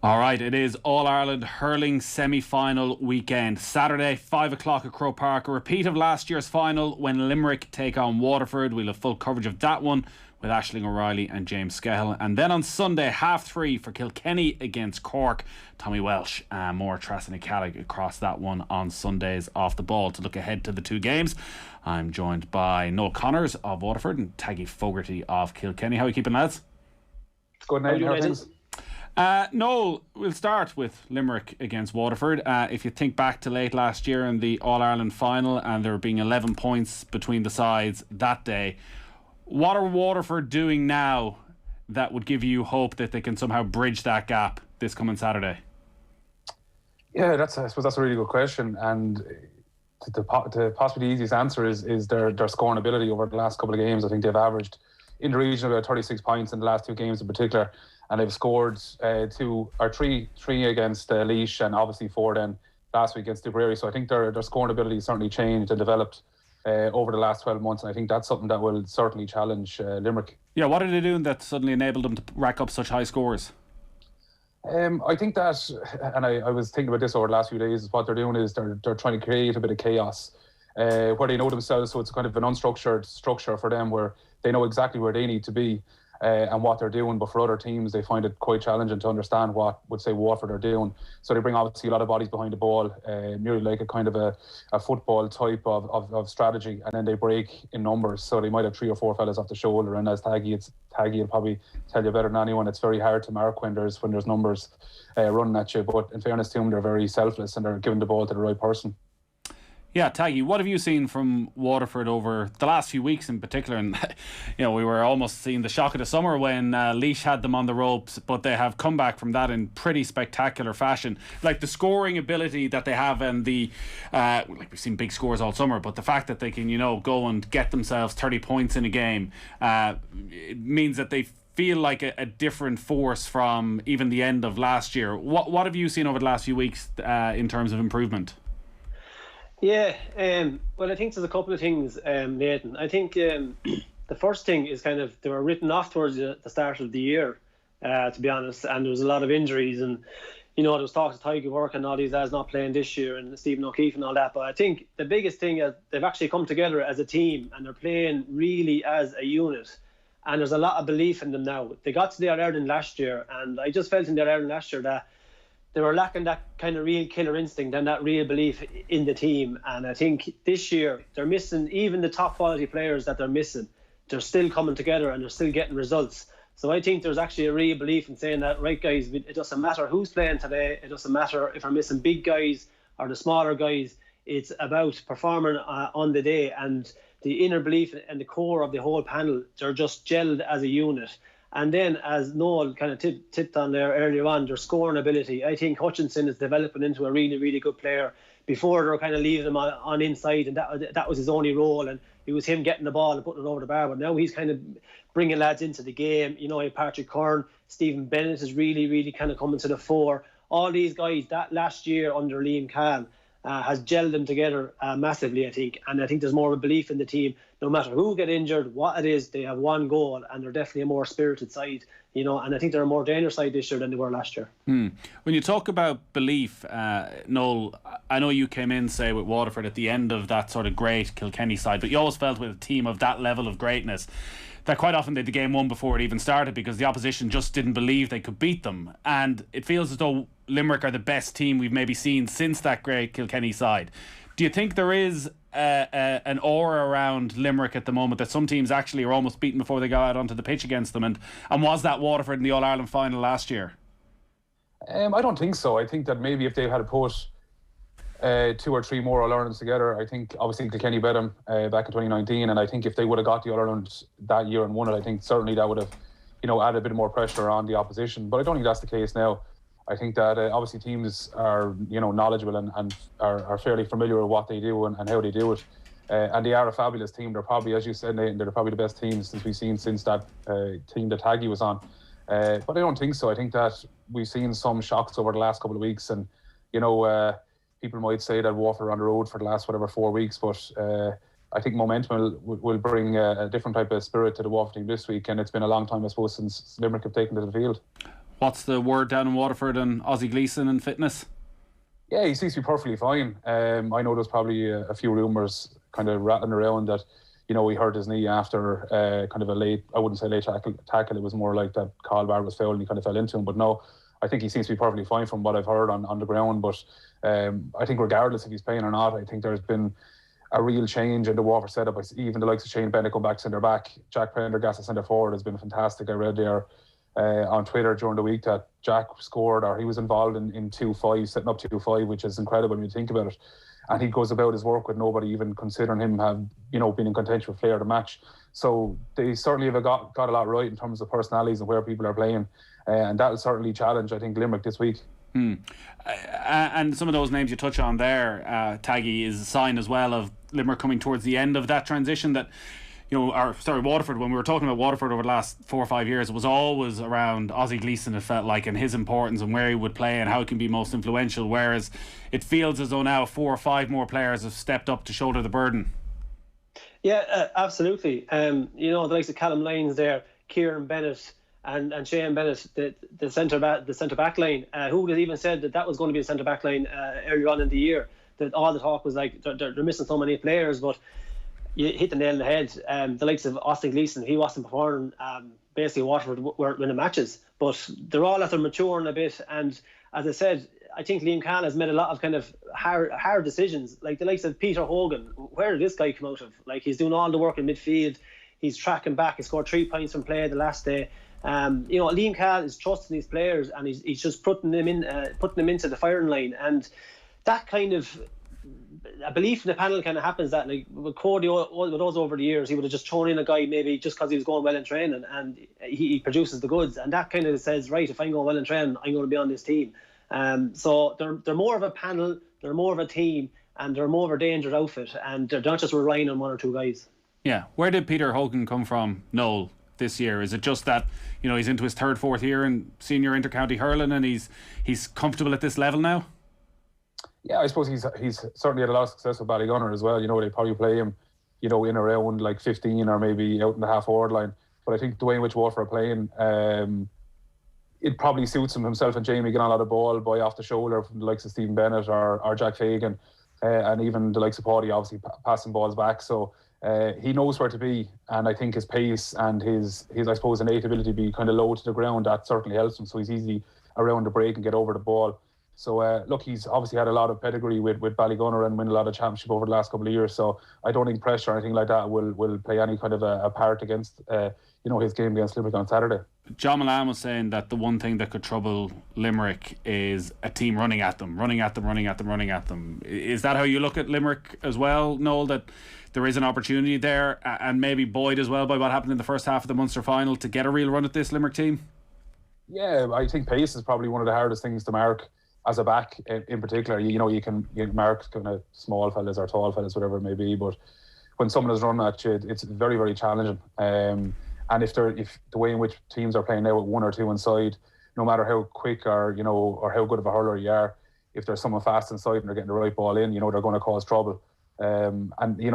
All right, it is All-Ireland Hurling semi-final weekend. Saturday, 5 o'clock at Croke Park. A repeat of last year's final when Limerick take on Waterford. We'll have full coverage of that one with Aisling O'Reilly and James Scahill. And then on Sunday, 3:30 for Kilkenny against Cork. Tommy Welsh and more Trasinicalig across that one on Sundays off the ball. To look ahead to the two games, I'm joined by Noel Connors of Waterford and Taggy Fogarty of Kilkenny. How are you keeping, lads? Good night, how are things? Noel, we'll start with Limerick against Waterford. If you think back to late last year in the All-Ireland final and there being 11 points between the sides that day, what are Waterford doing now that would give you hope that they can somehow bridge that gap this coming Saturday? Yeah, I suppose that's a really good question, and the possibly the easiest answer is their scoring ability over the last couple of games. I think they've averaged in the region of about 36 points in the last two games in particular, and they've scored three against Laois and obviously 4 then last week against Tipperary. So I think their scoring ability certainly changed and developed over the last 12 months, and I think that's something that will certainly challenge Limerick. Yeah, what are they doing that suddenly enabled them to rack up such high scores? I think that, and I was thinking about this over the last few days, is what they're doing is they're trying to create a bit of chaos where they know themselves, so it's kind of an unstructured structure for them where they know exactly where they need to be and what they're doing, but for other teams they find it quite challenging to understand what, would say, Waterford are doing. So they bring obviously a lot of bodies behind the ball, nearly like a kind of a football type of strategy, and then they break in numbers. So they might have 3 or 4 fellas off the shoulder, and as Taggy will probably tell you better than anyone, it's very hard to mark when there's numbers running at you. But in fairness to them, they're very selfless and they're giving the ball to the right person. Yeah, Taggy, what have you seen from Waterford over the last few weeks in particular? And we were almost seeing the shock of the summer when Laois had them on the ropes, but they have come back from that in pretty spectacular fashion. Like the scoring ability that they have, and the like we've seen big scores all summer, but the fact that they can go and get themselves 30 points in a game, it means that they feel like a different force from even the end of last year. What have you seen over the last few weeks in terms of improvement? Yeah, well, I think there's a couple of things, Nathan. I think the first thing is kind of they were written off towards the start of the year, to be honest, and there was a lot of injuries, and there was talk of Taggy working and all these lads not playing this year, and Stephen O'Keefe and all that. But I think the biggest thing is they've actually come together as a team and they're playing really as a unit, and there's a lot of belief in them now. They got to the All-Ireland last year, and I just felt in the All-Ireland last year that they were lacking that kind of real killer instinct and that real belief in the team. And I think this year they're missing even the top quality players that they're missing. They're still coming together and they're still getting results. So I think there's actually a real belief in saying that, right, guys, it doesn't matter who's playing today. It doesn't matter if we're missing big guys or the smaller guys. It's about performing on the day, and the inner belief and the core of the whole panel, they're just gelled as a unit. And then, as Noel kind of tipped on there earlier on, their scoring ability. I think Hutchinson is developing into a really, really good player. Before they were kind of leaving him on inside, and that was his only role, and it was him getting the ball and putting it over the bar. But now he's kind of bringing lads into the game. Patrick Kern, Stephen Bennett is really, really kind of coming to the fore. All these guys that last year under Liam Cahill has gelled them together massively, I think. And I think there's more of a belief in the team. No matter who get injured, what it is, they have one goal, and they're definitely a more spirited side, and I think they're a more dangerous side this year than they were last year. When you talk about belief, Noel, I know you came in, say, with Waterford at the end of that sort of great Kilkenny side, but you always felt with a team of that level of greatness that quite often they had the game won before it even started because the opposition just didn't believe they could beat them. And it feels as though Limerick are the best team we've maybe seen since that great Kilkenny side. Do you think there is an aura around Limerick at the moment that some teams actually are almost beaten before they go out onto the pitch against them? And was that Waterford in the All-Ireland final last year? I don't think so. I think that maybe if they had put 2 or 3 more All-Irelands together, I think obviously Kilkenny beat them back in 2019, and I think if they would have got the All-Ireland that year and won it, I think certainly that would have added a bit more pressure on the opposition. But I don't think that's the case now. I think that obviously teams are knowledgeable and are fairly familiar with what they do and how they do it, and they are a fabulous team. They're probably, as you said, Nathan, they're probably the best team since we've seen since that team that Taggy was on. But I don't think so. I think that we've seen some shocks over the last couple of weeks, and people might say that Waterford are on the road for the last 4 weeks, but I think momentum will bring a different type of spirit to the Waterford team this week, and it's been a long time, I suppose, since Limerick have taken to the field. What's the word down in Waterford on Ozzie Gleeson and fitness? Yeah, he seems to be perfectly fine. I know there's probably a few rumours kind of rattling around that, he hurt his knee after kind of a late, I wouldn't say late tackle. It was more like that Colbar was fouled and he kind of fell into him. But no, I think he seems to be perfectly fine from what I've heard on the ground. But I think regardless if he's playing or not, I think there's been a real change in the Waterford setup. Even the likes of Shane Bennett come back centre back. Jack Prendergast at centre forward has been fantastic. I read there on Twitter during the week that Jack scored, or he was involved in 2-5, setting up 2-5, which is incredible when you think about it. And he goes about his work with nobody even considering him have, been in contention for player of the match. So they certainly have got a lot right in terms of personalities and where people are playing. And that will certainly challenge, I think, Limerick this week. And some of those names you touch on there, Taggy, is a sign as well of Limerick coming towards the end of that transition that, Waterford, when we were talking about Waterford over the last 4 or 5 years, it was always around Ozzie Gleeson, it felt like, and his importance and where he would play and how he can be most influential, whereas it feels as though now 4 or 5 more players have stepped up to shoulder the burden. Yeah, absolutely. The likes of Callum Lyons there, Kieran Bennett and Shane Bennett, the centre back line, who would have even said that was going to be a centre back line earlier on in the year, that all the talk was like they're missing so many players, but you hit the nail on the head. The likes of Austin Gleeson, he wasn't performing. Basically, Waterford weren't winning matches, but they're all after maturing a bit. And as I said, I think Liam Cahill has made a lot of kind of hard decisions. Like the likes of Peter Hogan, where did this guy come out of? Like, he's doing all the work in midfield. He's tracking back. He scored 3 points from play the last day. Liam Cahill is trusting these players, and he's just putting them into the firing line. And that kind of a belief in the panel kind of happens that, like with Cody, with us over the years, he would have just thrown in a guy maybe just because he was going well in training, and he produces the goods, and that kind of says, right, if I'm going well in training, I'm going to be on this team. So they're more of a panel, they're more of a team, and they're more of a dangerous outfit, and they're not just relying on 1 or 2 guys. Yeah. Where did Peter Hogan come from, Noel, this year? Is it just that he's into his 3rd, 4th year in senior intercounty hurling, and he's comfortable at this level now? Yeah, I suppose he's certainly had a lot of success with Ballygunner as well. They probably play him, in around like 15 or maybe out in the half-forward line. But I think the way in which Waterford are playing, it probably suits himself and Jamie getting a lot of ball by off the shoulder from the likes of Stephen Bennett or Jack Fagan, and even the likes of Paddy obviously passing balls back. So he knows where to be, and I think his pace and his I suppose innate ability to be kind of low to the ground, that certainly helps him. So he's easy around the break and get over the ball. So, look, he's obviously had a lot of pedigree with Ballygunner and win a lot of championship over the last couple of years. So I don't think pressure or anything like that will play any kind of a part against, his game against Limerick on Saturday. John Milan was saying that the one thing that could trouble Limerick is a team running at them. Is that how you look at Limerick as well, Noel, that there is an opportunity there, and maybe buoyed as well by what happened in the first half of the Munster final, to get a real run at this Limerick team? Yeah, I think pace is probably one of the hardest things to mark as a back in particular. You can mark kind of small fellas or tall fellas, whatever it may be, but when someone is running at you, it's very, very challenging. And if the way in which teams are playing now with 1 or 2 inside, no matter how quick or how good of a hurler you are, if there's someone fast inside and they're getting the right ball in, they're going to cause trouble. And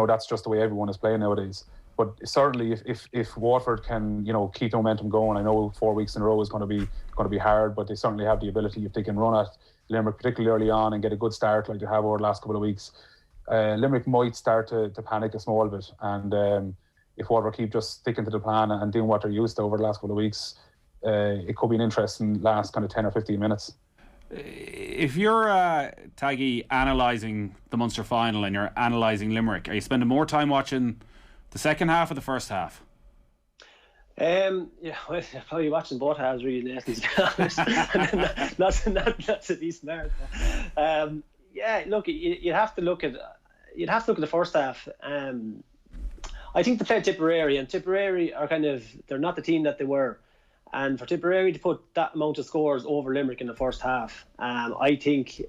that's just the way everyone is playing nowadays. But certainly, if Waterford can keep the momentum going, I know 4 weeks in a row is going to be hard, but they certainly have the ability, if they can run at Limerick particularly early on and get a good start like they have over the last couple of weeks. Limerick might start to panic a small bit, and if Waterford keep just sticking to the plan and doing what they're used to over the last couple of weeks, it could be an interesting last kind of 10 or 15 minutes. If you're Taggy analysing the Munster final and you're analysing Limerick, are you spending more time watching the second half or the first half? Well, probably watching both halves really lately, to be honest. Not to be smart. Look, you'd have to look at the first half. I think they played Tipperary, and Tipperary are they're not the team that they were. And for Tipperary to put that amount of scores over Limerick in the first half, I think.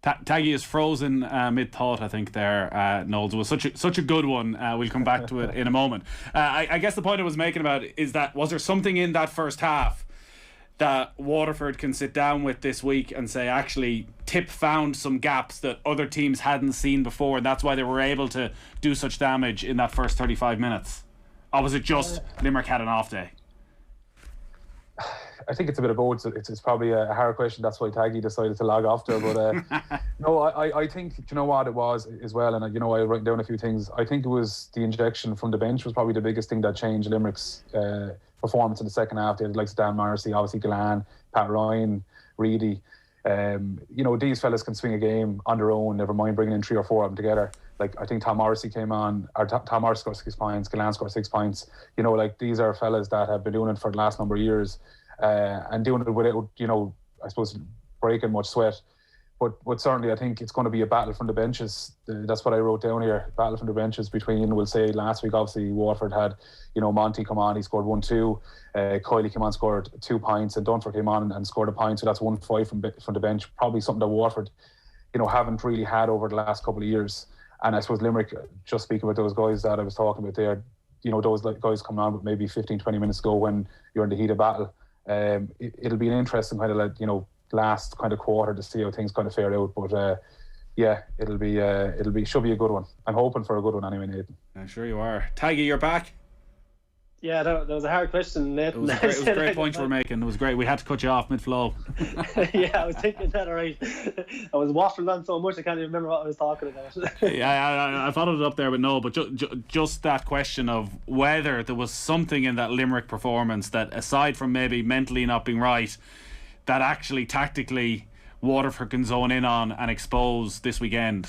Taggy is frozen mid-thought, I think, there, Noel. It was such a good one. We'll come back to it in a moment. I guess the point I was making about it is that, was there something in that first half that Waterford can sit down with this week and say, actually, Tip found some gaps that other teams hadn't seen before, and that's why they were able to do such damage in that first 35 minutes? Or was it just Limerick had an off day? I think it's a bit of both. It's probably a hard question. That's why Taggy decided to log off there. But no, I think, you know what it was as well, and I write down a few things. I think it was the injection from the bench was probably the biggest thing that changed Limerick's performance in the second half. They had like Dan Morrissey, obviously Gillan, Pat Ryan, Reedy. These fellas can swing a game on their own, never mind bringing in 3 or 4 of them together. Like, I think Tom Morrissey came on, or Tom Morrissey scored 6 points, Gillan scored 6 points. These are fellas that have been doing it for the last number of years. And doing it without, I suppose, breaking much sweat. But certainly I think it's going to be a battle from the benches. That's what I wrote down here. Battle from the benches between, we'll say, last week, obviously, Waterford had, Monty come on, he scored 1-2. Cody came on, scored 2 points. And Dunford came on and scored a point. So that's 1-5 from the bench. Probably something that Waterford, haven't really had over the last couple of years. And I suppose Limerick, just speaking about those guys that I was talking about there, those guys coming on with maybe 15, 20 minutes ago when you're in the heat of battle. It'll be an interesting kind of last kind of quarter to see how things kind of fare out. But should be a good one. I'm hoping for a good one anyway, Nathan. I'm sure you are. Taggy, you're back. Yeah, that was a hard question, Nathan. It was a great point you were making. It was great. We had to cut you off mid-flow. Yeah, I was thinking that, all right. I was waffling on so much I can't even remember what I was talking about. Yeah, I followed it up there with Noel, but just that question of whether there was something in that Limerick performance that, aside from maybe mentally not being right, that actually tactically Waterford can zone in on and expose this weekend.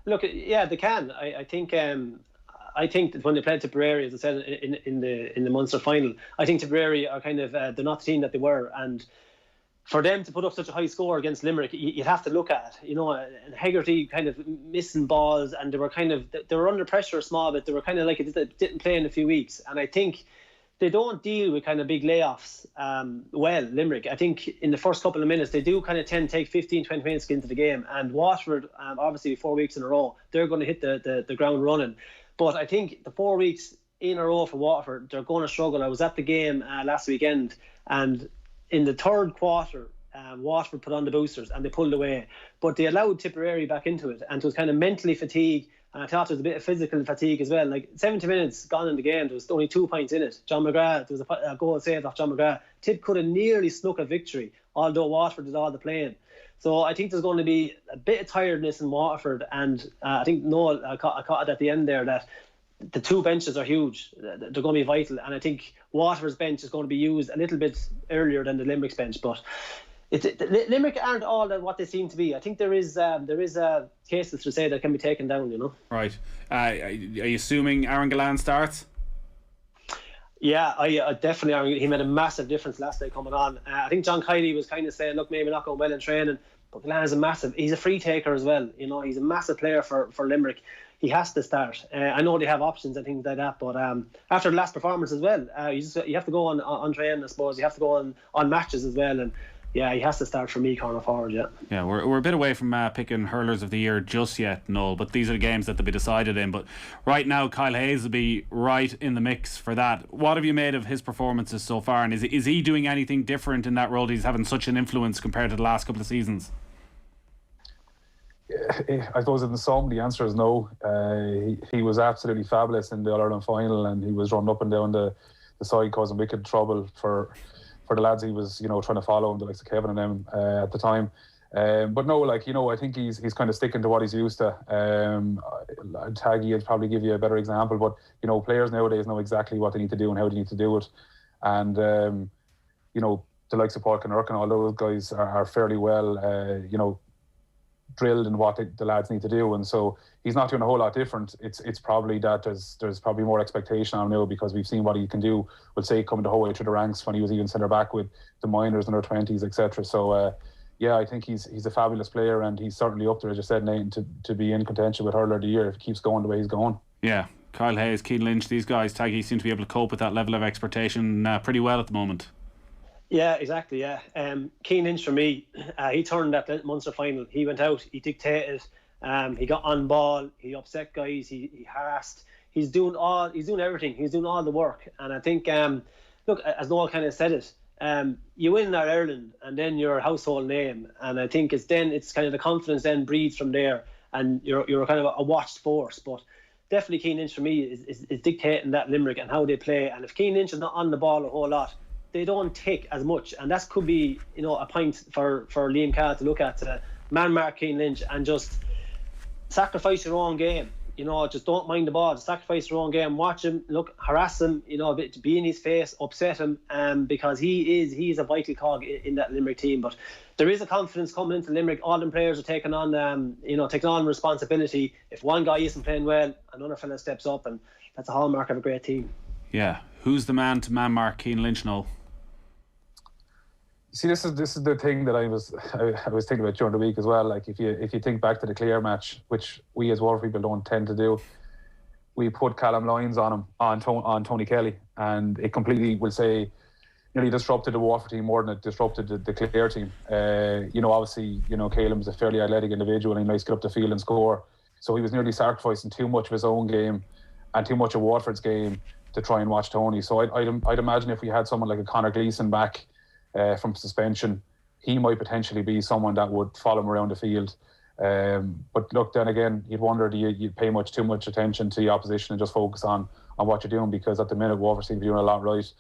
Look, yeah, they can. I think that when they played Tipperary, as I said in the Munster final, I think Tipperary are kind of they're not the team that they were, and for them to put up such a high score against Limerick, you'd have to look at it, and Fogarty kind of missing balls, and they were under pressure a small bit. They were kind of like it didn't play in a few weeks, and I think they don't deal with kind of big layoffs well, Limerick. I think in the first couple of minutes they do kind of tend to take 15-20 minutes into the game, and Waterford obviously 4 weeks in a row they're going to hit the ground running. But I think the 4 weeks in a row for Waterford, they're going to struggle. I was at the game last weekend, and in the third quarter, Waterford put on the boosters and they pulled away. But they allowed Tipperary back into it, and it was kind of mentally fatigued. And I thought there was a bit of physical fatigue as well. Like 70 minutes gone in the game, there was only 2 points in it. John McGrath, there was a goal saved off John McGrath. Tip could have nearly snuck a victory, although Waterford did all the playing. So I think there's going to be a bit of tiredness in Waterford, and I think Noel, I caught it at the end there that the 2 benches are huge. They're going to be vital, and I think Waterford's bench is going to be used a little bit earlier than the Limerick's bench. But Limerick aren't all that what they seem to be. I think there is cases to say that can be taken down. Right. Are you assuming Aaron Gillan starts? Yeah, I definitely. He made a massive difference last day coming on. I think John Kiley was kind of saying, look, maybe not going well in training, but Gillan is he's a free taker as well. He's a massive player for Limerick. He has to start. I know they have options and things like that, but after the last performance as well, you have to go on training, I suppose. You have to go on matches as well, and yeah, he has to start for me, corner forward. Yeah, we're a bit away from picking hurlers of the year just yet, Noel, but these are the games that they'll be decided in. But right now, Kyle Hayes will be right in the mix for that. What have you made of his performances so far, and is he doing anything different in that role? He's having such an influence compared to the last couple of seasons. I suppose in the sum, the answer is no. He was absolutely fabulous in the All-Ireland final, and he was running up and down the side causing wicked trouble for the lads he was, trying to follow him, the likes of Kevin and them at the time. But no, I think he's kind of sticking to what he's used to. Taggy would probably give you a better example, but players nowadays know exactly what they need to do and how they need to do it. And the likes of Paul Kinnerk and all those guys are fairly well, drilled in what the lads need to do, and so he's not doing a whole lot different. It's probably that there's probably more expectation on him now, because we've seen what he can do. We'll say coming the whole way through the ranks when he was even centre back with the minors and their 20s, etc. So I think he's a fabulous player, and he's certainly up there, as you said, Nathan, to be in contention with hurler of the year if he keeps going the way he's going. Yeah, Kyle Hayes, Keane Lynch, these guys, Taggy, seem to be able to cope with that level of expectation pretty well at the moment. Yeah, exactly. Yeah, Keane Lynch for me, he turned that Munster final. He went out, he dictated, he got on ball, he upset guys, he harassed. He's doing everything. He's doing all the work, and I think, look, as Noel kind of said it, you win in Ireland, and then you're a household name, and I think it's kind of the confidence then breeds from there, and you're kind of a watched force. But definitely Keane Lynch for me is dictating that Limerick and how they play. And if Keane Lynch is not on the ball a whole lot, they don't take as much, and that could be, you know, a point for Liam Cahill to look at, to man mark Keane Lynch and just sacrifice your own game. You know, just don't mind the ball, just sacrifice your own game, watch him, look, harass him, you know, be in his face, upset him, because he is a vital cog in that Limerick team. But there is a confidence coming into Limerick. All them players are taking on responsibility. If one guy isn't playing well, another fella steps up, and that's a hallmark of a great team. Yeah, who's the man to man mark Keane Lynch, Noel? See, this is the thing that I was thinking about during the week as well. Like, if you think back to the Clare match, which we as Waterford people don't tend to do, we put Callum Lyons on him, on Tony Kelly, and it completely, will say, nearly disrupted the Waterford team more than it disrupted the Clare team. You know, obviously, you know, Caleb is a fairly athletic individual and he likes to get up the field and score, so he was nearly sacrificing too much of his own game and too much of Waterford's game to try and watch Tony. So I'd imagine if we had someone like a Conor Gleeson back from suspension, he might potentially be someone that would follow him around the field. But look, then again, you'd wonder, do you pay too much attention to the opposition and just focus on what you're doing? Because at the minute, Waterford seem to be doing a lot right,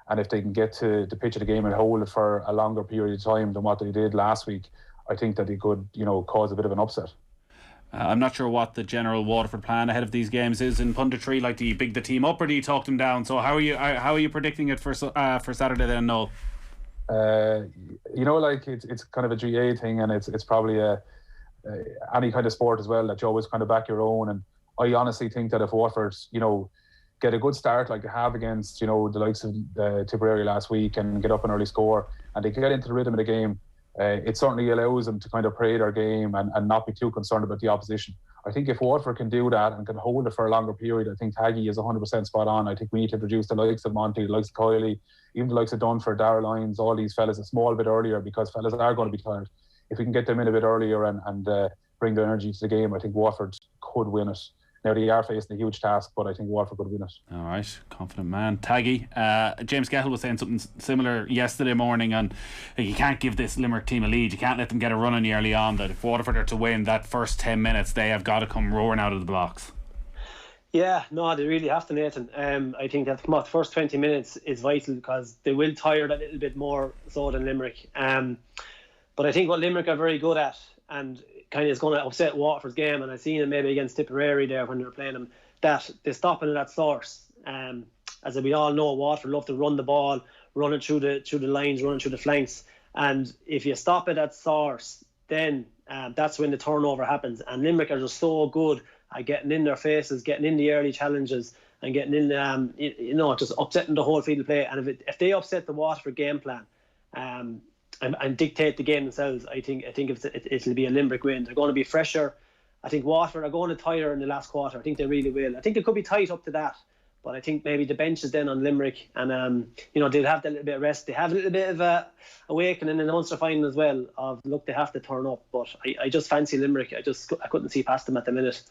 and if they can get to the pitch of the game and hold it for a longer period of time than what they did last week, I think that it could, you know, cause a bit of an upset. I'm not sure what the general Waterford plan ahead of these games is in punditry. Like, do you big the team up or do you talk them down? So how are you predicting it for Saturday then, Noel? You know, like, it's kind of a GA thing, and it's probably any kind of sport as well, that you always kind of back your own. And I honestly think that if Waterford, you know, get a good start like they have against, you know, the likes of Tipperary last week, and get up an early score, and they get into the rhythm of the game, it certainly allows them to kind of play their game and not be too concerned about the opposition. I think if Waterford can do that and can hold it for a longer period, I think Taggy is 100% spot on. I think we need to introduce the likes of Monty, the likes of Kiley, even the likes of Dunford, Darragh Lyons, all these fellas a small bit earlier, because fellas are going to be tired. If we can get them in a bit earlier and bring their energy to the game, I think Waterford could win it. Now, they are facing a huge task, but I think Waterford could win it. All right, confident man. Taggy, James Gettle was saying something similar yesterday morning, and you can't give this Limerick team a lead. You can't let them get a run on you early on. That if Waterford are to win that first 10 minutes, they have got to come roaring out of the blocks. Yeah, no, they really have to, Nathan. I think that the first 20 minutes is vital, because they will tire a little bit more so than Limerick. But I think what Limerick are very good at, and kind of is going to upset Waterford's game, and I've seen it maybe against Tipperary there when they were playing them, that they're stopping it at source. As we all know, Waterford love to run the ball, run it through the lines, run it through the flanks, and if you stop it at source, then that's when the turnover happens. And Limerick are just so good at getting in their faces, getting in the early challenges, and getting in, just upsetting the whole field of play. And if they upset the Waterford game plan, and dictate the game themselves, I think it'll be a Limerick win. They're going to be fresher. I think Waterford are going to tire in the last quarter. I think they really will. I think they could be tight up to that, but I think maybe the bench is then on Limerick, and they'll have that little bit of rest. They have a little bit of a awakening in the Munster final as well. Of look, they have to turn up, but I just fancy Limerick. I couldn't see past them at the minute.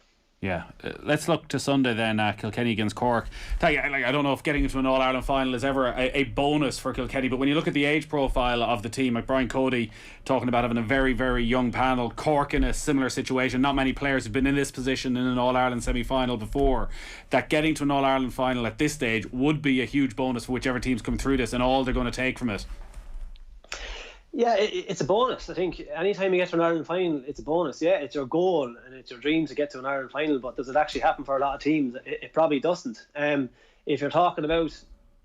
Yeah, let's look to Sunday then. Kilkenny against Cork. I don't know if getting into an All-Ireland final is ever a bonus for Kilkenny, but when you look at the age profile of the team, like Brian Cody talking about having a very, very young panel, Cork in a similar situation, not many players have been in this position in an All-Ireland semi-final before, that getting to an All-Ireland final at this stage would be a huge bonus for whichever team's come through this and all they're going to take from it. Yeah, it's a bonus. I think anytime you get to an Ireland final, it's a bonus. Yeah, it's your goal and it's your dream to get to an Ireland final, but does it actually happen for a lot of teams? It probably doesn't. If you're talking about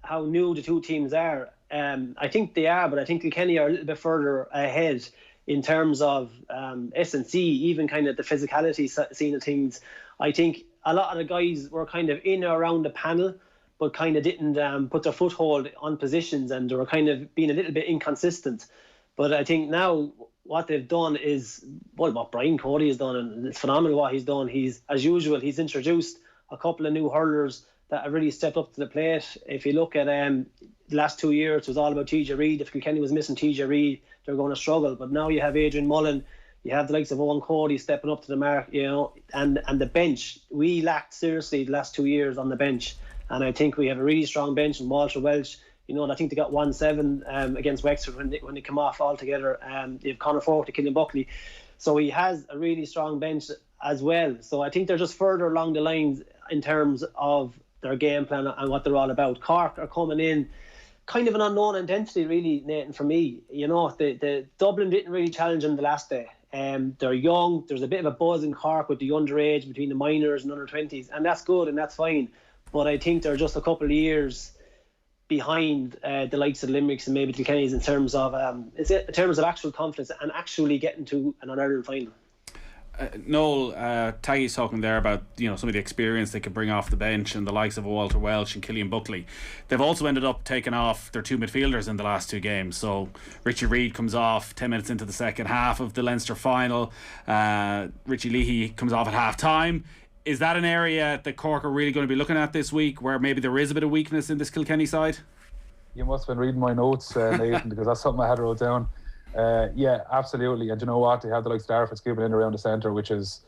how new the two teams are, I think they are, but I think Kilkenny are a little bit further ahead in terms of S&C, even kind of the physicality scene of things. I think a lot of the guys were kind of in or around the panel, but kind of didn't put their foothold on positions, and they were kind of being a little bit inconsistent. But I think now what they've done is, what Brian Cody has done, and it's phenomenal what he's done. As usual, he's introduced a couple of new hurlers that have really stepped up to the plate. If you look at the last 2 years, it was all about TJ Reid. If Kilkenny was missing TJ Reid, they're going to struggle. But now you have Adrian Mullen, you have the likes of Owen Cody stepping up to the mark, and the bench. We lacked seriously the last 2 years on the bench, and I think we have a really strong bench. And Walter Welch, I think they got 1-7 against Wexford when they come off altogether. They have Conor Fogarty, Killian Buckley. So he has a really strong bench as well. So I think they're just further along the lines. in terms of their game plan and what they're all about. Cork are coming in kind of an unknown identity, really, Nathan, for me. You know, the Dublin didn't really challenge them the last day. They're young. There's a bit of a buzz in Cork with the underage, between the minors and under 20s, and that's good and that's fine. But I think they're just a couple of years behind the likes of Limericks and maybe Kilkennys in terms of actual confidence and actually getting to an All-Ireland final. Noel, Taggy's talking there about some of the experience they could bring off the bench and the likes of Walter Welsh and Killian Buckley. They've also ended up taking off their two midfielders in the last two games. So Richie Reid comes off 10 minutes into the second half of the Leinster final. Richie Leahy comes off at half time. Is that an area that Cork are really going to be looking at this week, where maybe there is a bit of weakness in this Kilkenny side? You must have been reading my notes, Nathan, because that's something I had wrote down. Yeah, absolutely. And you know what? They have the likes of Darford Skibbon in around the centre, which is,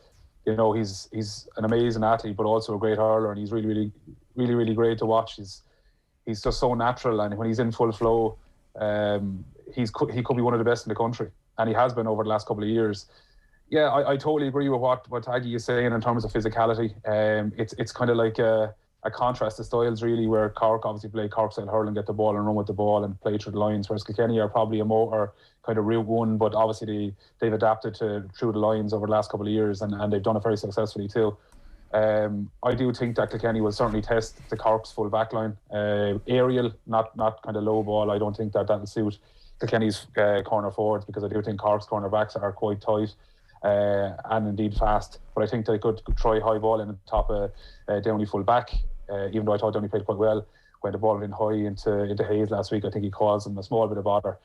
he's an amazing athlete, but also a great hurler, and he's really great to watch. He's just so natural, and when he's in full flow, he could be one of the best in the country, and he has been over the last couple of years. Yeah, I totally agree with what Taggy is saying in terms of physicality. It's kind of like a contrast to styles, really, where Cork obviously play Cork-style hurling, get the ball and run with the ball and play through the lines, whereas Kilkenny are probably a more kind of route one, but obviously they've adapted to through the lines over the last couple of years, and they've done it very successfully too. I do think that Kilkenny will certainly test the Cork's full back line. Aerial, not kind of low ball. I don't think that'll suit Kilkenny's corner forwards, because I do think Cork's corner backs are quite tight. And indeed fast, but I think they could try high ball in the top of Downey full back, even though I thought Downey played quite well when the ball went in high into Hayes last week. I think he caused them a small bit of bother,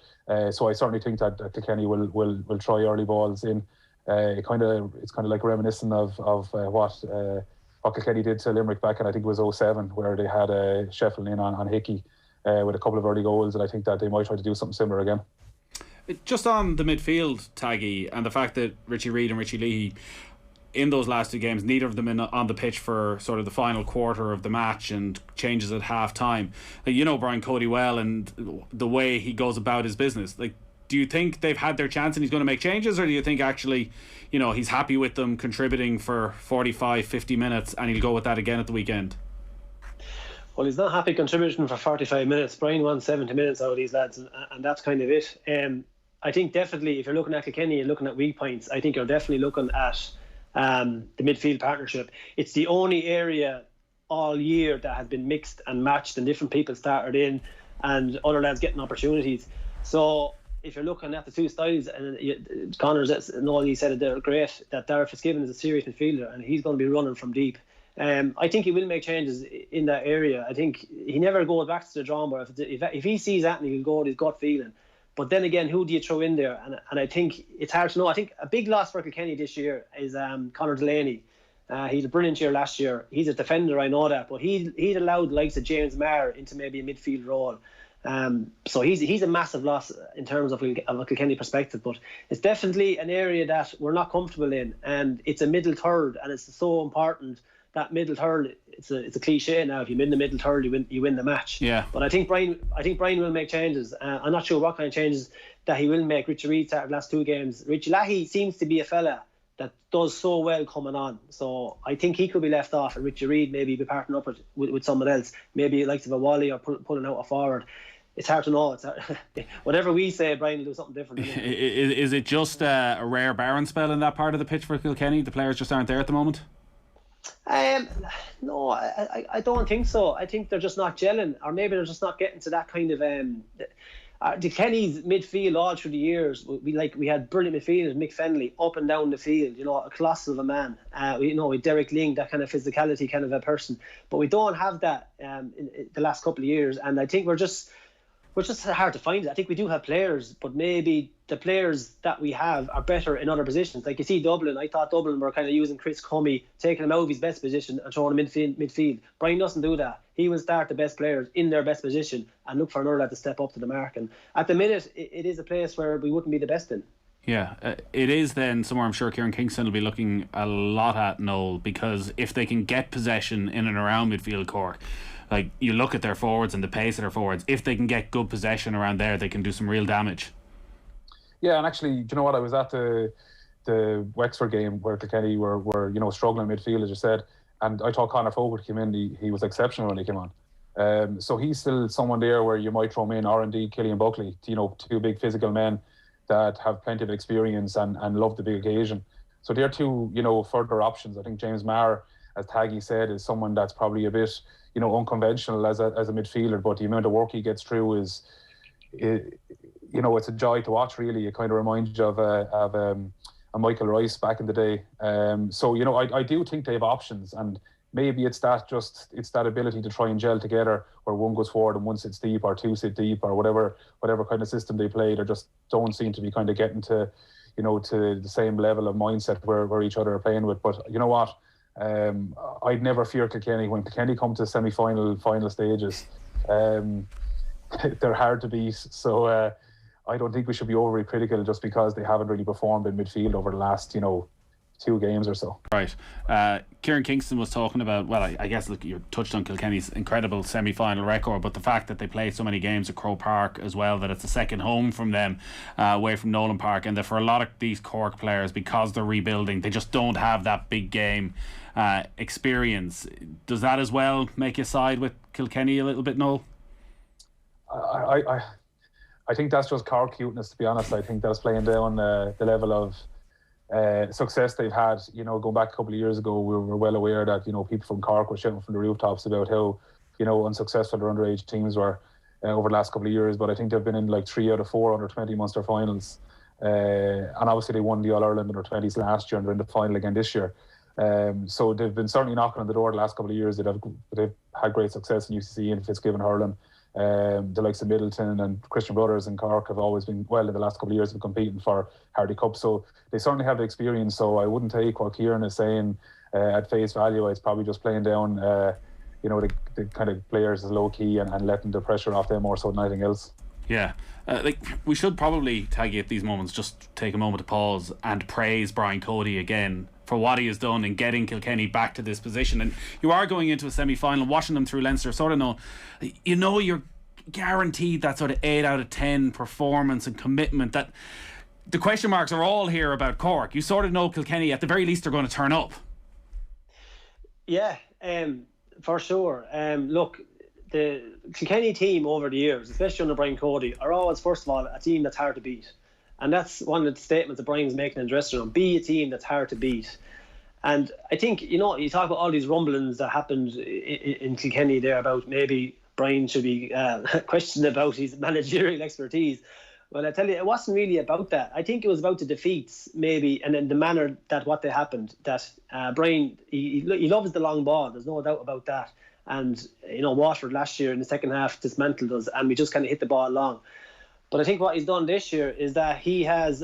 so I certainly think that Kilkenny will try early balls in. It's kind of like reminiscent of what Kilkenny did to Limerick back in, I think it was 2007, where they had Sheffield in on Hickey with a couple of early goals, and I think that they might try to do something similar again. Just on the midfield, Taggy, and the fact that Richie Reid and Richie Leahy, in those last two games, neither of them on the pitch for sort of the final quarter of the match and changes at half time. Brian Cody well, and the way he goes about his business. Do you think they've had their chance and he's going to make changes, or do you think actually, he's happy with them contributing for 45, 50 minutes and he'll go with that again at the weekend? Well, he's not happy contributing for 45 minutes. Brian wants 70 minutes out of these lads, and that's kind of it. I think definitely, if you're looking at Kilkenny and looking at weak points, I think you're definitely looking at the midfield partnership. It's the only area all year that has been mixed and matched, and different people started in and other lads getting opportunities. So if you're looking at the two styles, and Connor's, Noel, he said it there, great, that Darragh Fitzgibbon is a serious midfielder and he's going to be running from deep. I think he will make changes in that area. I think he never goes back to the drawing board. If he sees that, and he'll go with his gut feeling. But then again, who do you throw in there? And I think it's hard to know. I think a big loss for Kilkenny this year is Conor Delaney. He had a brilliant year last year. He's a defender, I know that, but he'd allowed the likes of James Maher into maybe a midfield role. So he's a massive loss in terms of a Kilkenny perspective. But it's definitely an area that we're not comfortable in, and it's a middle third, and it's so important. That middle third, it's a cliche now. If you win the middle third, you win the match. Yeah. But I think Brian will make changes. I'm not sure what kind of changes that he will make. Richie Reid started the last two games. Richie Leahy seems to be a fella that does so well coming on. So I think he could be left off, and Richie Reid maybe be partnering up with someone else. Maybe likes of a Wally, or pulling out a forward. It's hard to know. Whatever we say, Brian will do something different. Is it just a rare barren spell in that part of the pitch for Kilkenny? The players just aren't there at the moment? No, I don't think so. I think they're just not gelling, or maybe they're just not getting to that kind of the Kenny's midfield all through the years. We had brilliant midfielders, Mick Fennelly, up and down the field, a colossal of a man. With Derek Ling, that kind of physicality kind of a person, but we don't have that in the last couple of years, and I think we're just hard to find it. I think we do have players, but maybe the players that we have are better in other positions. Like you see Dublin, I thought Dublin were kind of using Chris Cummey, taking him out of his best position and throwing him in midfield. Brian doesn't do that. He will start the best players in their best position and look for another lad to step up to the mark. And at the minute, it is a place where we wouldn't be the best in. Yeah, it is then somewhere I'm sure Kieran Kingston will be looking a lot at, Noel, because if they can get possession in and around midfield Cork, like you look at their forwards and the pace of their forwards, if they can get good possession around there, they can do some real damage. Yeah, and actually, do you know what? I was at the Wexford game where Kilkenny were struggling midfield, as you said. And I thought Conor Fogarty came in, he was exceptional when he came on. So he's still someone there where you might throw him in, or indeed Killian Buckley, two big physical men that have plenty of experience and love the big occasion. So they're two, further options. I think James Maher, as Taggy said, is someone that's probably a bit, unconventional as a midfielder, but the amount of work he gets through is, it's a joy to watch, really. It kind of reminds you of a Michael Rice back in the day. So, I do think they have options, and maybe it's that ability to try and gel together where one goes forward and one sits deep or two sit deep or whatever kind of system they play. They just don't seem to be kind of getting to, to the same level of mindset where each other are playing with. But you know what? I'd never fear Kilkenny. When Kilkenny come to final stages, they're hard to beat. So I don't think we should be overly critical just because they haven't really performed in midfield over the last, 2 games or so. Right. Kieran Kingston was talking about, well, I guess, look, you touched on Kilkenny's incredible semi-final record, but the fact that they play so many games at Croke Park as well, that it's a second home from them, away from Nolan Park, and that for a lot of these Cork players, because they're rebuilding, they just don't have that big game experience. Does that as well make you side with Kilkenny a little bit, Noel? I think that's just Cork cuteness, to be honest. I think that's playing down the level of success they've had. Going back a couple of years ago, we were well aware that people from Cork were shouting from the rooftops about how unsuccessful their underage teams were over the last couple of years. But I think they've been in like 3 out of 4 under 20 Munster finals, and obviously they won the All Ireland under 20s last year and they're in the final again this year. So they've been certainly knocking on the door the last couple of years. They've had great success in UCC and Fitzgibbon Hurling. The likes of Middleton and Christian Brothers in Cork have always been, well, in the last couple of years, been competing for Hardy Cup. So they certainly have the experience. So I wouldn't take what Kieran is saying at face value. It's probably just playing down, the kind of players as low key and letting the pressure off them more so than anything else. Yeah. We should probably, Taggy, at these moments, just take a moment to pause and praise Brian Cody again for what he has done in getting Kilkenny back to this position. And you are going into a semi-final, watching them through Leinster, sort of know you're guaranteed that sort of 8 out of 10 performance and commitment. That the question marks are all here about Cork. You sort of know Kilkenny, at the very least, are going to turn up. Yeah, for sure. Look, the Kilkenny team over the years, especially under Brian Cody, are always, first of all, a team that's hard to beat. And that's one of the statements that Brian's making in the dressing room. Be a team that's hard to beat. And I think, you talk about all these rumblings that happened in Kilkenny there about maybe Brian should be questioned about his managerial expertise. Well, I tell you, it wasn't really about that. I think it was about the defeats, maybe, and then the manner that what they happened. That Brian, he loves the long ball. There's no doubt about that. And, Waterford last year in the second half dismantled us, and we just kind of hit the ball long. But I think what he's done this year is that he has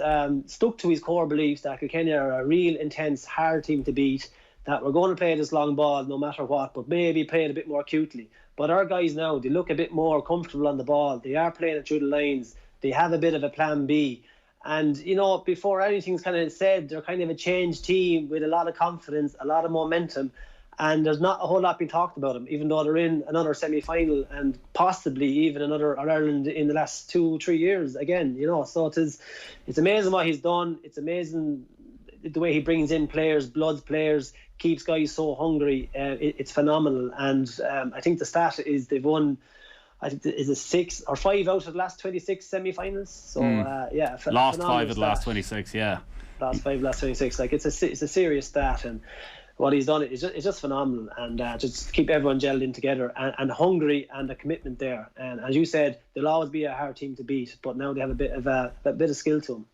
stuck to his core beliefs that Kilkenny are a real intense, hard team to beat, that we're going to play this long ball no matter what, but maybe play it a bit more acutely. But our guys now, they look a bit more comfortable on the ball. They are playing it through the lines. They have a bit of a plan B. And, before anything's kind of said, they're kind of a changed team with a lot of confidence, a lot of momentum. And there's not a whole lot being talked about them, even though they're in another semi-final and possibly even another Ireland in the last 2-3 years again. So it's amazing what he's done. It's amazing the way he brings in players, bloods players, keeps guys so hungry. It's phenomenal. And I think the stat is they've won, I think, is it 6 or 5 out of the last 26 semi-finals. So lost 5 of the last 26. Yeah, last 5 last 26. Like it's a serious stat, and what he's done is just phenomenal, and just keep everyone gelled in together and hungry, and a commitment there. And as you said, they'll always be a hard team to beat, but now they have a bit of skill to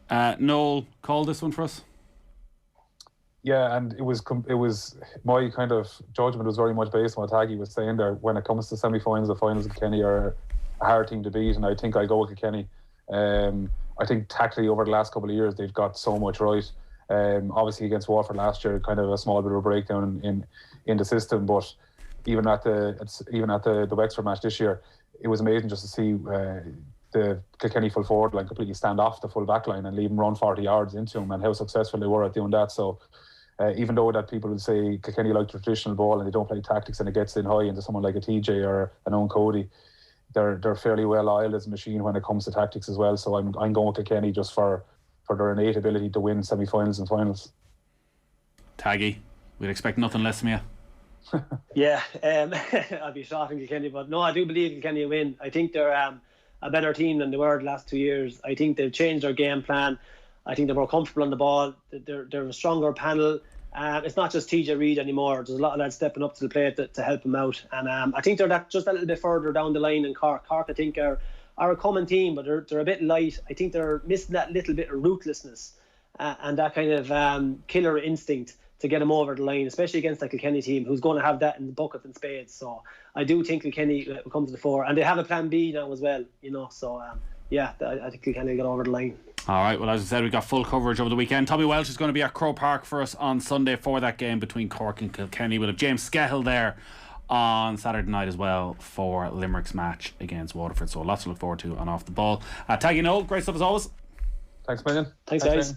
them. Noel, call this one for us. Yeah, and it was my kind of judgment was very much based on what Taggy was saying there. When it comes to semi-finals, the finals, Kilkenny are a hard team to beat, and I think I go with Kilkenny. I think tactically over the last couple of years they've got so much right. Obviously against Waterford last year, kind of a small bit of a breakdown in the system, but even at the Wexford match this year, it was amazing just to see the Kilkenny full forward line completely stand off the full back line and leave them run 40 yards into him, and how successful they were at doing that. So even though that people would say Kilkenny like the traditional ball and they don't play tactics, and it gets in high into someone like a TJ or an own Cody, they're fairly well oiled as a machine when it comes to tactics as well. So I'm going with Kilkenny just for their innate ability to win semi-finals and finals. Taggy? We'd expect nothing less from you. Yeah, I'll be shot in Kilkenny, but no, I do believe Kilkenny will win. I think they're a better team than they were the last 2 years. I think they've changed their game plan. I think they're more comfortable on the ball. They're a stronger panel. It's not just TJ Reid anymore. There's a lot of lads stepping up to the plate to help them out. And I think they're just a little bit further down the line than Cork. Cork, I think, are a common team, but they're a bit light. I think they're missing that little bit of ruthlessness and that kind of killer instinct to get them over the line, especially against the Kilkenny team, who's going to have that in the bucket and spades. So I do think Kilkenny will come to the fore. And they have a plan B now as well, So, yeah, I think Kilkenny will get over the line. All right, well, as I said, we got full coverage over the weekend. Tommy Welsh is going to be at Croke Park for us on Sunday for that game between Cork and Kilkenny. We'll have James Scahill there on Saturday night as well for Limerick's match against Waterford. So lots to look forward to on Off the Ball. Taggy, Noel, great stuff as always. Thanks, million. Thanks guys.